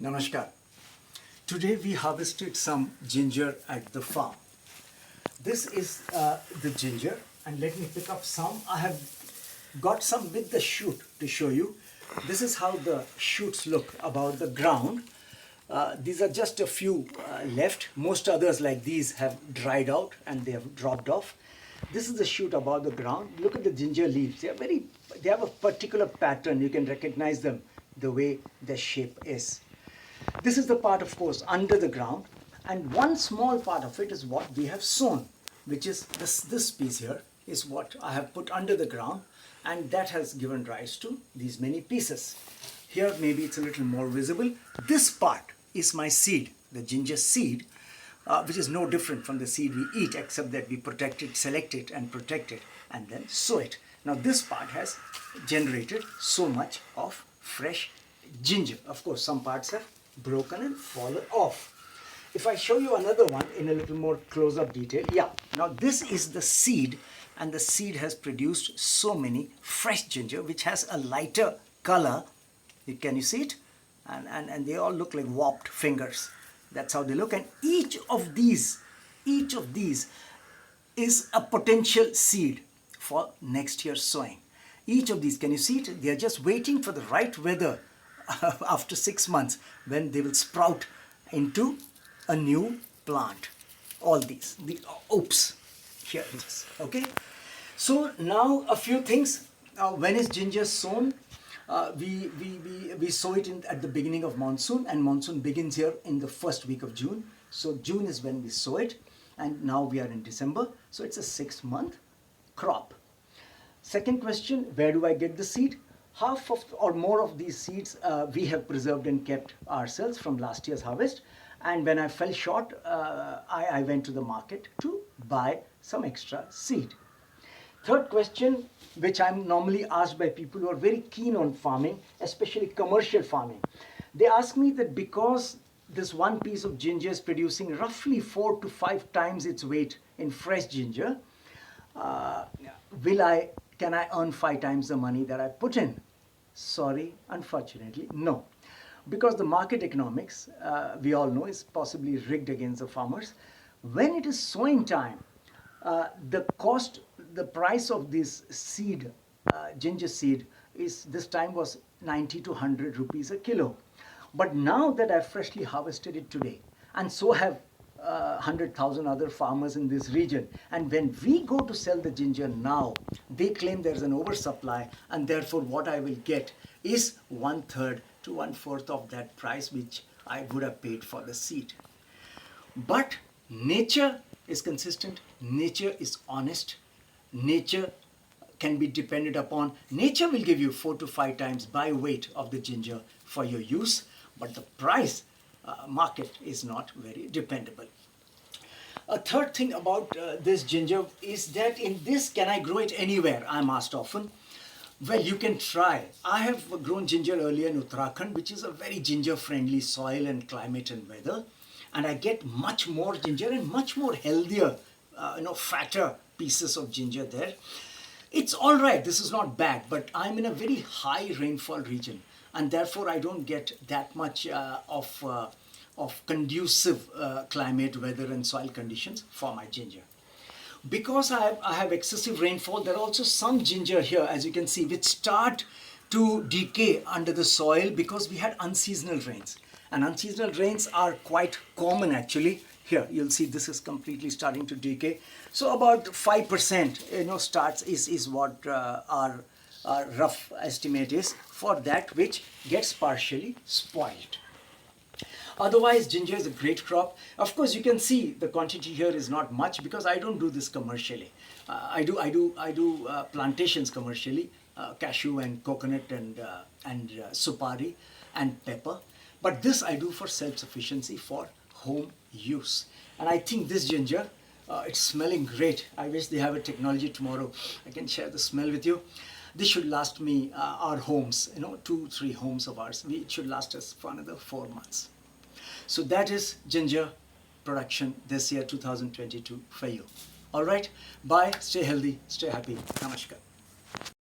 Namaskar. Today we harvested some ginger at the farm. This is the ginger, and let me pick up some. I have got some with the shoot to show you. This is how the shoots look above the ground. These are just a few left. Most others like these have dried out and they have dropped off. This is the shoot above the ground. Look at the ginger leaves. They have a particular pattern. You can recognize them the way their shape is. This is the part, of course, under the ground, and one small part of it is what we have sown, which is this piece here is what I have put under the ground, and that has given rise to these many pieces. Here maybe it's a little more visible. This part is my seed, the ginger seed, which is no different from the seed we eat, except that we protect it, select it and protect it, and then sow it. Now this part has generated so much of fresh ginger. Of course, some parts have broken and fallen off. If I show you another one in a little more close-up detail, now this is the seed, and the seed has produced so many fresh ginger which has a lighter color. Can you see it? And they all look like warped fingers. That's how they look, and each of these is a potential seed for next year's sowing. Each of these, can you see it? They are just waiting for the right weather after 6 months when they will sprout into a new plant. All these, oops, here it is. Okay, so now a few things. When is ginger sown? We sow it at the beginning of monsoon, and monsoon begins here in the first week of June. So June is when we sow it, and now we are in December, so it's a 6-month crop. Second question, where do I get the seed? Half of or more of these seeds we have preserved and kept ourselves from last year's harvest, and when I fell short, I went to the market to buy some extra seed. Third question, which I'm normally asked by people who are very keen on farming, especially commercial farming. They ask me that because this one piece of ginger is producing roughly 4 to 5 times its weight in fresh ginger, can I earn 5 times the money that I put in? Sorry, unfortunately, no. Because the market economics, we all know, is possibly rigged against the farmers. When it is sowing time, the price of this seed, ginger seed, is this time was 90 to 100 rupees a kilo. But now that I've freshly harvested it today, and so have 100,000 other farmers in this region, and when we go to sell the ginger now, they claim there's an oversupply, and therefore what I will get is 1/3 to 1/4 of that price which I would have paid for the seed. But nature is consistent, nature is honest, nature can be depended upon. Nature will give you 4 to 5 times by weight of the ginger for your use, but the price market is not very dependable. A third thing about this ginger is that in this, can I grow it anywhere? I'm asked often. Well, you can try. I have grown ginger earlier in Uttarakhand, which is a very ginger friendly soil and climate and weather, and I get much more ginger and much more healthier, fatter pieces of ginger there. It's all right, this is not bad, but I'm in a very high rainfall region, and therefore I don't get that much of conducive climate, weather and soil conditions for my ginger. Because I have excessive rainfall, there are also some ginger here, as you can see, which start to decay under the soil because we had unseasonal rains. And unseasonal rains are quite common actually. Here you'll see this is completely starting to decay. So about 5% starts is what our rough estimate is for that which gets partially spoiled. Otherwise, ginger is a great crop. Of course, you can see the quantity here is not much because I don't do this commercially. I do plantations commercially, cashew and coconut and supari and pepper. But this I do for self-sufficiency, for home use. And I think this ginger, it's smelling great. I wish they have a technology tomorrow. I can share the smell with you. This should last me, our homes, 2-3 homes of ours. It should last us for another 4 months. So that is ginger production this year, 2022 for you. All right, bye, stay healthy, stay happy. Namaskar.